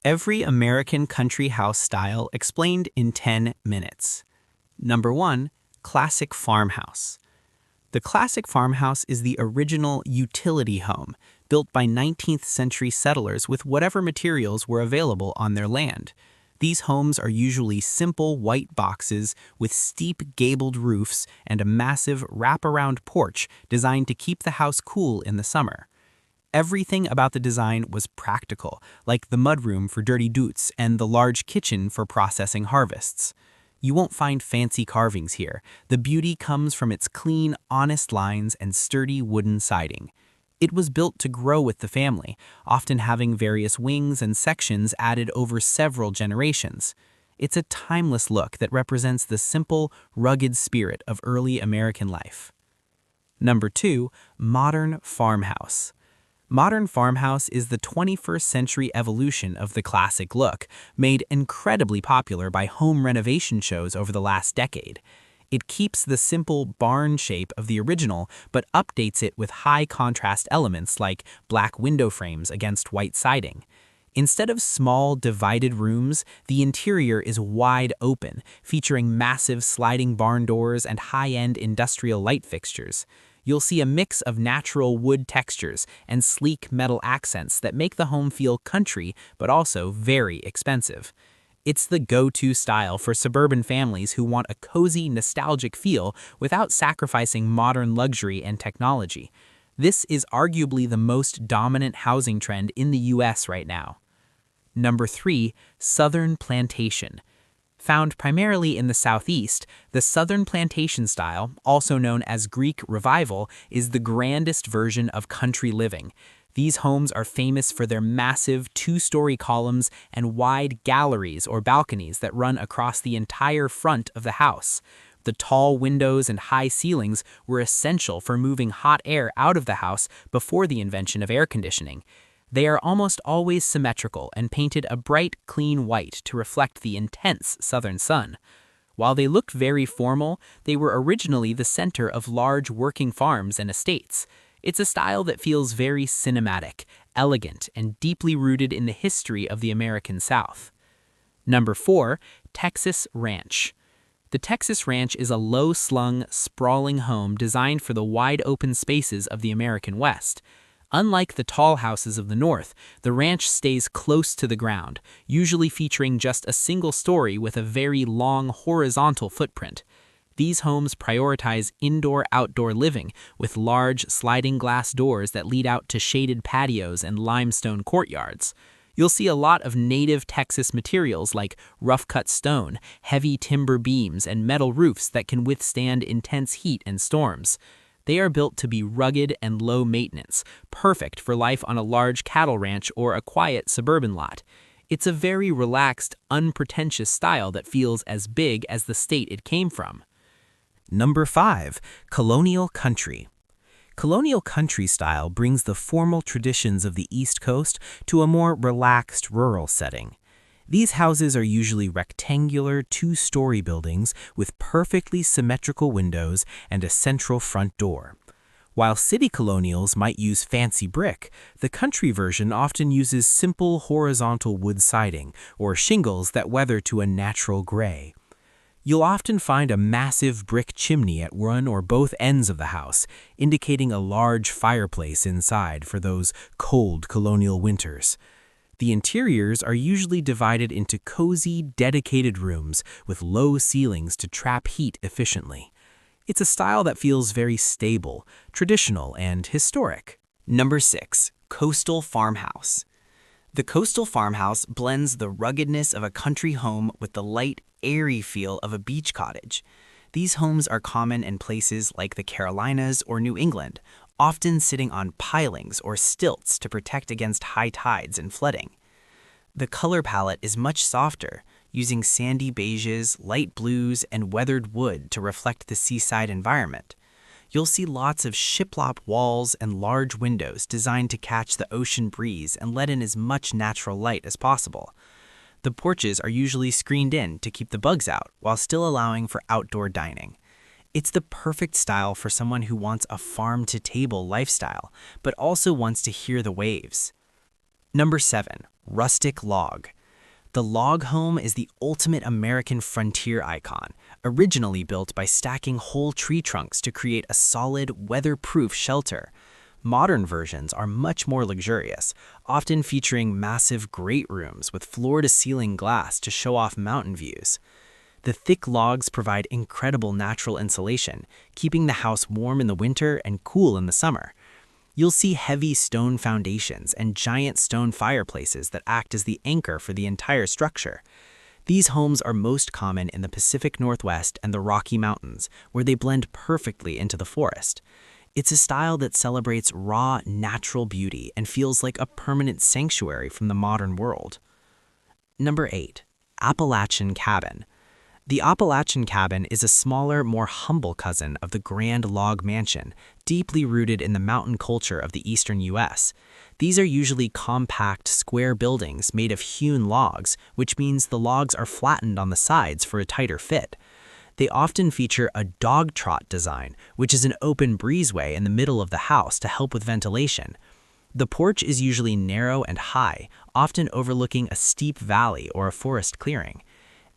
Every American country house style explained in 10 minutes. Number 1. Classic farmhouse. The classic farmhouse is the original utility home, built by 19th century settlers with whatever materials were available on their land. These homes are usually simple white boxes with steep gabled roofs and a massive wraparound porch designed to keep the house cool in the summer. Everything about the design was practical, like the mudroom for dirty doots and the large kitchen for processing harvests. You won't find fancy carvings here. The beauty comes from its clean, honest lines and sturdy wooden siding. It was built to grow with the family, often having various wings and sections added over several generations. It's a timeless look that represents the simple, rugged spirit of early American life. Number 2. Modern farmhouse. Modern farmhouse is the 21st century evolution of the classic look, made incredibly popular by home renovation shows over the last decade. It keeps the simple barn shape of the original, but updates it with high-contrast elements like black window frames against white siding. Instead of small, divided rooms, the interior is wide open, featuring massive sliding barn doors and high-end industrial light fixtures. You'll see a mix of natural wood textures and sleek metal accents that make the home feel country but also very expensive. It's the go-to style for suburban families who want a cozy, nostalgic feel without sacrificing modern luxury and technology. This is arguably the most dominant housing trend in the US right now. Number 3. Southern plantation. Found primarily in the Southeast, the Southern plantation style, also known as Greek Revival, is the grandest version of country living. These homes are famous for their massive two-story columns and wide galleries or balconies that run across the entire front of the house. The tall windows and high ceilings were essential for moving hot air out of the house before the invention of air conditioning. They are almost always symmetrical and painted a bright, clean white to reflect the intense southern sun. While they looked very formal, they were originally the center of large working farms and estates. It's a style that feels very cinematic, elegant, and deeply rooted in the history of the American South. Number 4. Texas Ranch. The Texas Ranch is a low-slung, sprawling home designed for the wide-open spaces of the American West. Unlike the tall houses of the North, the ranch stays close to the ground, usually featuring just a single story with a very long horizontal footprint. These homes prioritize indoor-outdoor living with large sliding glass doors that lead out to shaded patios and limestone courtyards. You'll see a lot of native Texas materials like rough-cut stone, heavy timber beams, and metal roofs that can withstand intense heat and storms. They are built to be rugged and low maintenance, perfect for life on a large cattle ranch or a quiet suburban lot. It's a very relaxed, unpretentious style that feels as big as the state it came from. Number 5. Colonial country. Colonial country style brings the formal traditions of the East Coast to a more relaxed rural setting. These houses are usually rectangular, two-story buildings with perfectly symmetrical windows and a central front door. While city colonials might use fancy brick, the country version often uses simple horizontal wood siding or shingles that weather to a natural gray. You'll often find a massive brick chimney at one or both ends of the house, indicating a large fireplace inside for those cold colonial winters. The interiors are usually divided into cozy, dedicated rooms with low ceilings to trap heat efficiently. It's a style that feels very stable, traditional, and historic. Number 6. Coastal farmhouse. The coastal farmhouse blends the ruggedness of a country home with the light, airy feel of a beach cottage. These homes are common in places like the Carolinas or New England, often sitting on pilings or stilts to protect against high tides and flooding. The color palette is much softer, using sandy beiges, light blues, and weathered wood to reflect the seaside environment. You'll see lots of shiplap walls and large windows designed to catch the ocean breeze and let in as much natural light as possible. The porches are usually screened in to keep the bugs out while still allowing for outdoor dining. It's the perfect style for someone who wants a farm-to-table lifestyle, but also wants to hear the waves. Number 7. Rustic log. The log home is the ultimate American frontier icon, originally built by stacking whole tree trunks to create a solid, weatherproof shelter. Modern versions are much more luxurious, often featuring massive great rooms with floor-to-ceiling glass to show off mountain views. The thick logs provide incredible natural insulation, keeping the house warm in the winter and cool in the summer. You'll see heavy stone foundations and giant stone fireplaces that act as the anchor for the entire structure. These homes are most common in the Pacific Northwest and the Rocky Mountains, where they blend perfectly into the forest. It's a style that celebrates raw, natural beauty and feels like a permanent sanctuary from the modern world. Number 8. Appalachian cabin. The Appalachian cabin is a smaller, more humble cousin of the grand log mansion, deeply rooted in the mountain culture of the eastern U.S. These are usually compact, square buildings made of hewn logs, which means the logs are flattened on the sides for a tighter fit. They often feature a dog trot design, which is an open breezeway in the middle of the house to help with ventilation. The porch is usually narrow and high, often overlooking a steep valley or a forest clearing.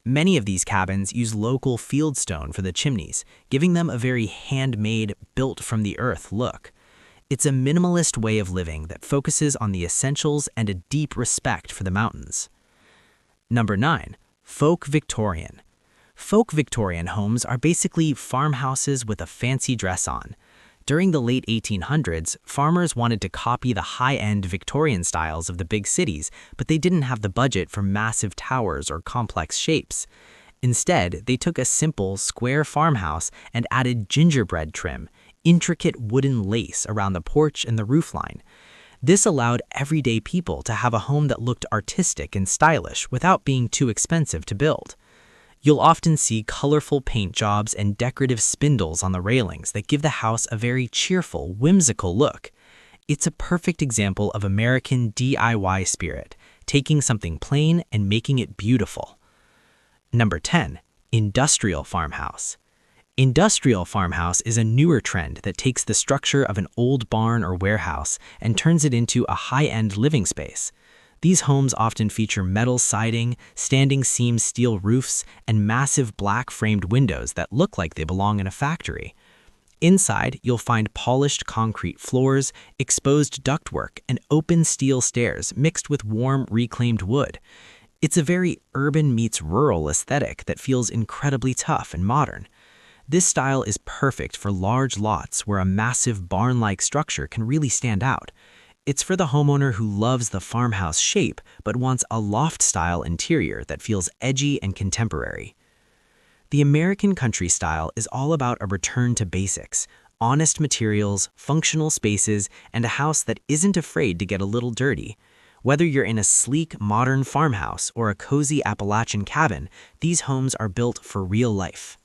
Many of these cabins use local fieldstone for the chimneys, giving them a very handmade, built-from-the-earth look. It's a minimalist way of living that focuses on the essentials and a deep respect for the mountains. Number 9. Folk Victorian. Folk Victorian homes are basically farmhouses with a fancy dress on. During the late 1800s, farmers wanted to copy the high-end Victorian styles of the big cities, but they didn't have the budget for massive towers or complex shapes. Instead, they took a simple, square farmhouse and added gingerbread trim, intricate wooden lace around the porch and the roofline. This allowed everyday people to have a home that looked artistic and stylish without being too expensive to build. You'll often see colorful paint jobs and decorative spindles on the railings that give the house a very cheerful, whimsical look. It's a perfect example of American DIY spirit, taking something plain and making it beautiful. Number 10. Industrial farmhouse. Industrial farmhouse is a newer trend that takes the structure of an old barn or warehouse and turns it into a high-end living space. These homes often feature metal siding, standing seam steel roofs, and massive black-framed windows that look like they belong in a factory. Inside, you'll find polished concrete floors, exposed ductwork, and open steel stairs mixed with warm, reclaimed wood. It's a very urban meets rural aesthetic that feels incredibly tough and modern. This style is perfect for large lots where a massive barn-like structure can really stand out. It's for the homeowner who loves the farmhouse shape but wants a loft-style interior that feels edgy and contemporary. The American country style is all about a return to basics, honest materials, functional spaces, and a house that isn't afraid to get a little dirty. Whether you're in a sleek, modern farmhouse or a cozy Appalachian cabin, these homes are built for real life.